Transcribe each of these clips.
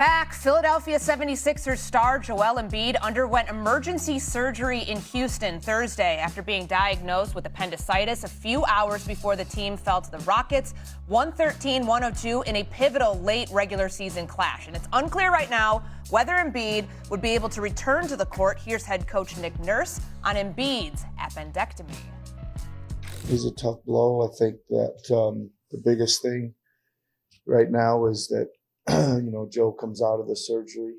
Back, Philadelphia 76ers star Joel Embiid underwent emergency surgery in Houston Thursday after being diagnosed with appendicitis a few hours before the team fell to the Rockets 113-102 in a pivotal late regular season clash. And it's unclear right now whether Embiid would be able to return to the court. Here's head coach Nick Nurse on Embiid's appendectomy. It was a tough blow. I think that the biggest thing right now is that Joe comes out of the surgery,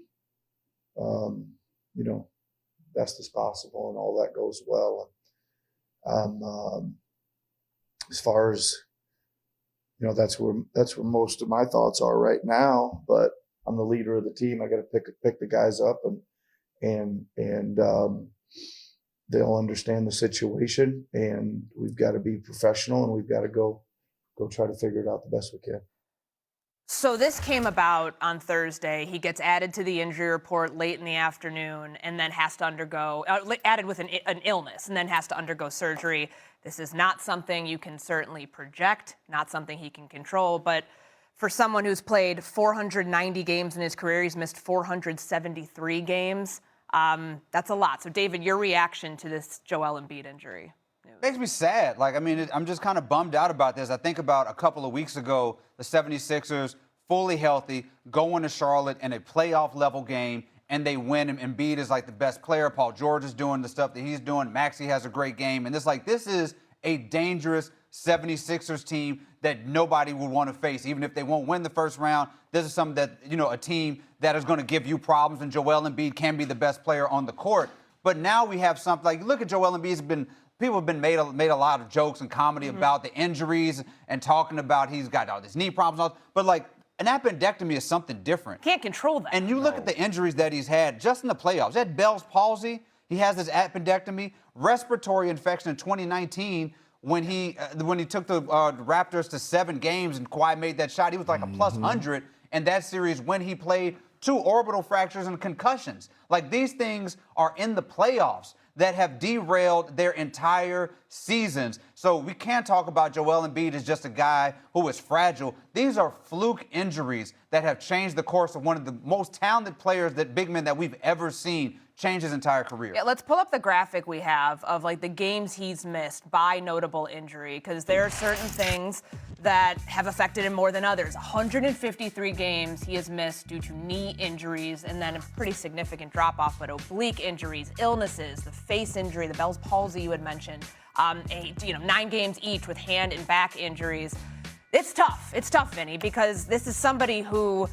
best as possible, and all that goes well. As far as that's where most of my thoughts are right now. But I'm the leader of the team. I got to pick the guys up, and they'll understand the situation, and we've got to be professional, and we've got to go try to figure it out the best we can. So this came about on Thursday. He gets added to the injury report late in the afternoon and then has to undergo, added with an illness, and then has to undergo surgery. This is not something you can certainly project, not something he can control, but for someone who's played 490 games in his career, he's missed 473 games. That's a lot. So, David, your reaction to this Joel Embiid injury? Makes me sad. I'm just kind of bummed out about this. I think about a couple of weeks ago, the 76ers, fully healthy, going to Charlotte in a playoff-level game, and they win. And Embiid is like the best player. Paul George is doing the stuff that he's doing. Maxey has a great game. And this is a dangerous 76ers team that nobody would want to face, even if they won't win the first round. This is something that, a team that is going to give you problems, and Joel Embiid can be the best player on the court. But now we have something like, look at Joel Embiid. People have been made a lot of jokes and comedy about the injuries and talking about he's got all these knee problems. But an appendectomy is something different. Can't control that. And you look at the injuries that he's had just in the playoffs. He had Bell's palsy. He has this appendectomy, respiratory infection in 2019 when he took the Raptors to 7 games and Kawhi made that shot. He was like a plus 100 in that series when he played 2 orbital fractures and concussions. These things are in the playoffs that have derailed their entire seasons. So we can't talk about Joel Embiid as just a guy who is fragile. These are fluke injuries that have changed the course of one of the most talented players, big men that we've ever seen, change his entire career. Yeah, let's pull up the graphic we have of the games he's missed by notable injury, because there are certain things that have affected him more than others. 153 games he has missed due to knee injuries, and then a pretty significant drop-off, but oblique injuries, illnesses, the face injury, the Bell's palsy you had mentioned, 9 games each with hand and back injuries. It's tough. It's tough, Vinny, because this is somebody who,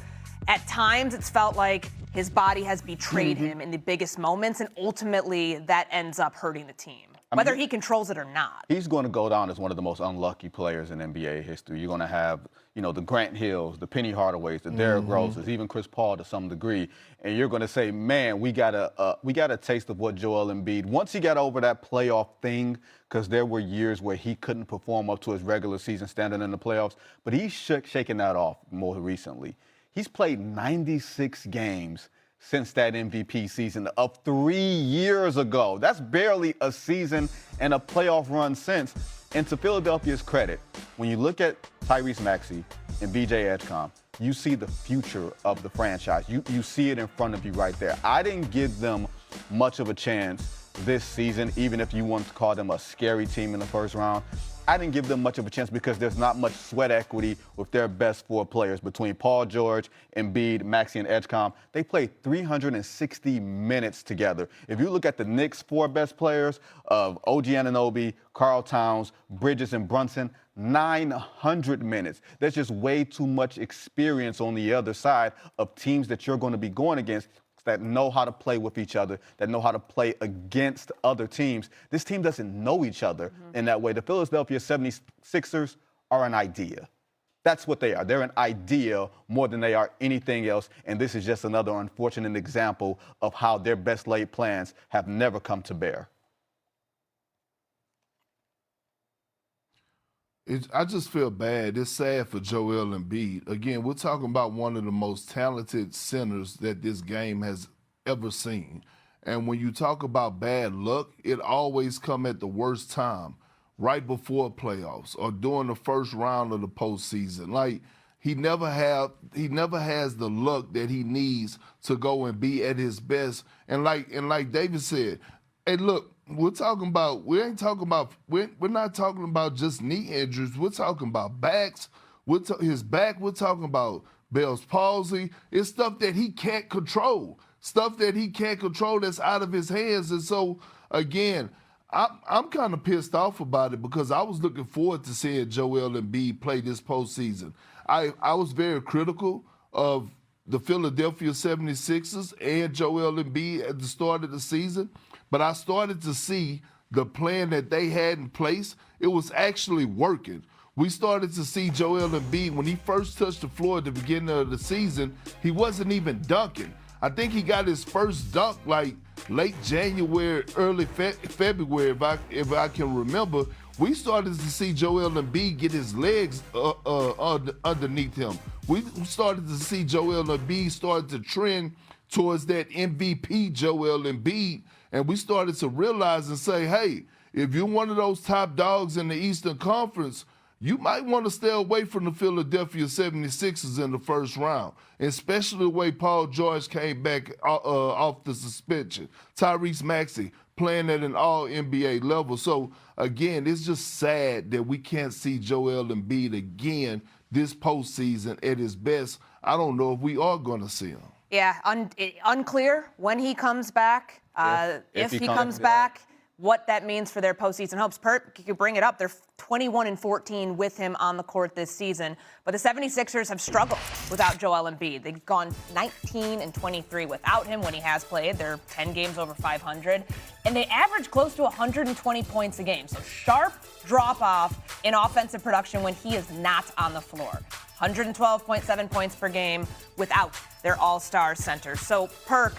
at times, it's felt like his body has betrayed him in the biggest moments, and ultimately that ends up hurting the team, whether he controls it or not. He's going to go down as one of the most unlucky players in NBA history. You're going to have, the Grant Hills, the Penny Hardaways, the Derrick Roses, even Chris Paul to some degree, and you're going to say, man, we got a taste of what Joel Embiid, once he got over that playoff thing, because there were years where he couldn't perform up to his regular season standard in the playoffs, but he's shaken that off more recently. He's played 96 games since that MVP season of 3 years ago. That's barely a season and a playoff run since. And to Philadelphia's credit, when you look at Tyrese Maxey and B.J. Edgecomb, you see the future of the franchise. You see it in front of you right there. I didn't give them much of a chance this season, even if you want to call them a scary team in the first round. I didn't give them much of a chance because there's not much sweat equity with their best 4 players. Between Paul George, Embiid, Maxey, and Edgecomb, they played 360 minutes together. If you look at the Knicks' 4 best players of OG Anunoby, Karl Towns, Bridges, and Brunson, 900 minutes. There's just way too much experience on the other side of teams that you're going to be going against that know how to play with each other, that know how to play against other teams. This team doesn't know each other in that way. The Philadelphia 76ers are an idea. That's what they are. They're an idea more than they are anything else, and this is just another unfortunate example of how their best laid plans have never come to bear. I just feel bad. It's sad for Joel Embiid. Again, we're talking about one of the most talented centers that this game has ever seen. And when you talk about bad luck, it always come at the worst time, right before playoffs or during the first round of the postseason. he never has the luck that he needs to go and be at his best. And like David said, hey, look, we're not talking about just knee injuries. We're talking about backs. His back. We're talking about Bell's palsy. It's stuff that he can't control. Stuff that he can't control that's out of his hands. And so, again, I'm kind of pissed off about it because I was looking forward to seeing Joel Embiid play this postseason. I was very critical of the Philadelphia 76ers and Joel Embiid at the start of the season, but I started to see the plan that they had in place. It was actually working. We started to see Joel Embiid, when he first touched the floor at the beginning of the season, he wasn't even dunking. I think he got his first dunk like late January, early February, if I can remember. We started to see Joel Embiid get his legs underneath him. We started to see Joel Embiid start to trend towards that MVP Joel Embiid, and we started to realize and say, hey, if you're one of those top dogs in the Eastern Conference, you might want to stay away from the Philadelphia 76ers in the first round, especially the way Paul George came back off the suspension. Tyrese Maxey playing at an all-NBA level. So, again, it's just sad that we can't see Joel Embiid again this postseason at his best. I don't know if we are going to see him. Yeah, unclear when he comes back. If he comes back, what that means for their postseason hopes. Pert, you bring it up. They're 21-14 with him on the court this season. But the 76ers have struggled without Joel Embiid. They've gone 19-23 without him when he has played. They're 10 games over 500. And they average close to 120 points a game. So sharp drop-off in offensive production when he is not on the floor. 112.7 points per game without their all-star center. So, Perk,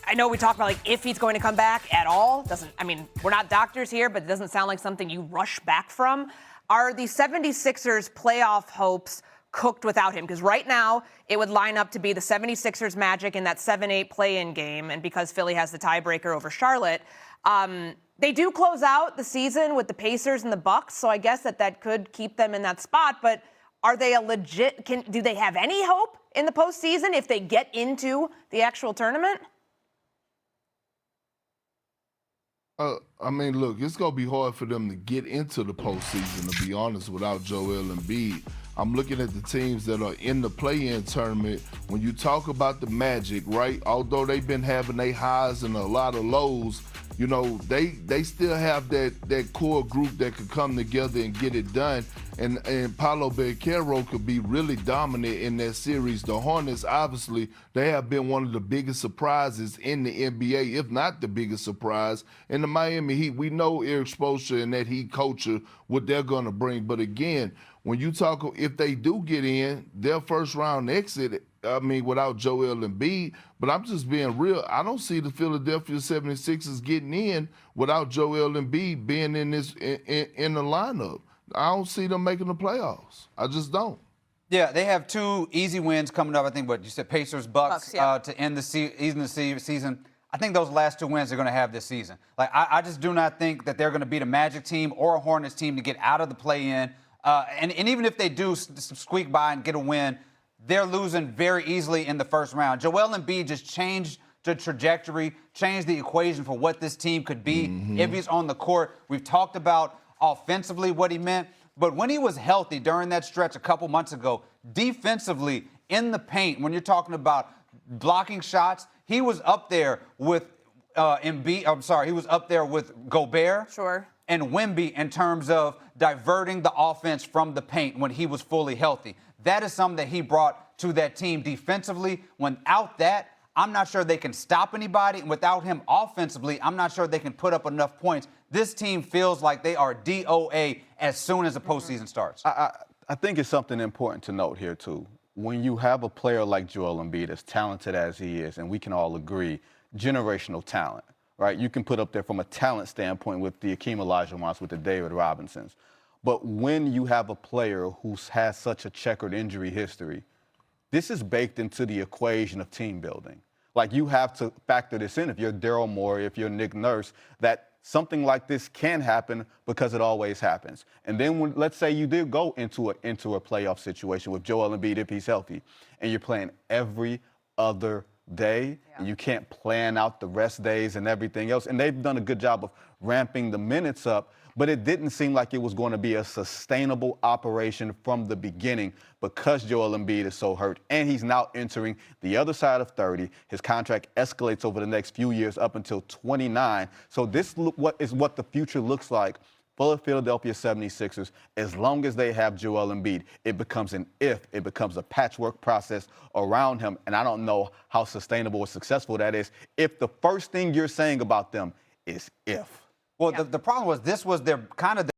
I know we talked about if he's going to come back at all. We're not doctors here, but it doesn't sound like something you rush back from. Are the 76ers playoff hopes cooked without him? Because right now it would line up to be the 76ers Magic in that 7-8 play-in game, and because Philly has the tiebreaker over Charlotte, they do close out the season with the Pacers and the Bucks, so I guess that could keep them in that spot. But are they do they have any hope in the postseason if they get into the actual tournament? Look, it's going to be hard for them to get into the postseason, to be honest, without Joel Embiid. I'm looking at the teams that are in the play-in tournament. When you talk about the Magic, right, although they've been having their highs and a lot of lows, you know, they still have that core group that could come together and get it done. And Paolo Banchero could be really dominant in that series. The Hornets, obviously, they have been one of the biggest surprises in the NBA, if not the biggest surprise. And the Miami Heat, we know Eric Spoelstra and that Heat culture, what they're going to bring. But again, when you talk, if they do get in, their first round exit, without Joel Embiid, but I'm just being real. I don't see the Philadelphia 76ers getting in without Joel Embiid being in the lineup. I don't see them making the playoffs. I just don't. Yeah, they have two easy wins coming up. I think what you said, Pacers, Bucks yeah. To end the season. I think those last two wins they're going to have this season. I just do not think that they're going to beat a Magic team or a Hornets team to get out of the play-in. And even if they do squeak by and get a win, they're losing very easily in the first round. Joel Embiid just changed the trajectory, changed the equation for what this team could be if he's on the court. We've talked about offensively what he meant, but when he was healthy during that stretch a couple months ago, defensively in the paint, when you're talking about blocking shots, he was up there with Embiid. He was up there with Gobert. Sure. And Wemby in terms of diverting the offense from the paint when he was fully healthy. That is something that he brought to that team defensively. Without that, I'm not sure they can stop anybody. And without him offensively, I'm not sure they can put up enough points. This team feels like they are DOA as soon as the postseason starts. I think it's something important to note here, too. When you have a player like Joel Embiid, as talented as he is, and we can all agree, generational talent, right? You can put up there from a talent standpoint with the Akeem Olajuwons, with the David Robinsons. But when you have a player who has such a checkered injury history, this is baked into the equation of team building. You have to factor this in if you're Daryl Morey, if you're Nick Nurse, that something like this can happen because it always happens. And then when, let's say you did go into a playoff situation with Joel Embiid if he's healthy, and you're playing every other day, and you can't plan out the rest days and everything else. And they've done a good job of ramping the minutes up, but it didn't seem like it was going to be a sustainable operation from the beginning because Joel Embiid is so hurt. And he's now entering the other side of 30. His contract escalates over the next few years up until 29. So this is what the future looks like for the Philadelphia 76ers. As long as they have Joel Embiid, it becomes it becomes a patchwork process around him. And I don't know how sustainable or successful that is if the first thing you're saying about them is if. Well, the problem was this was their kind of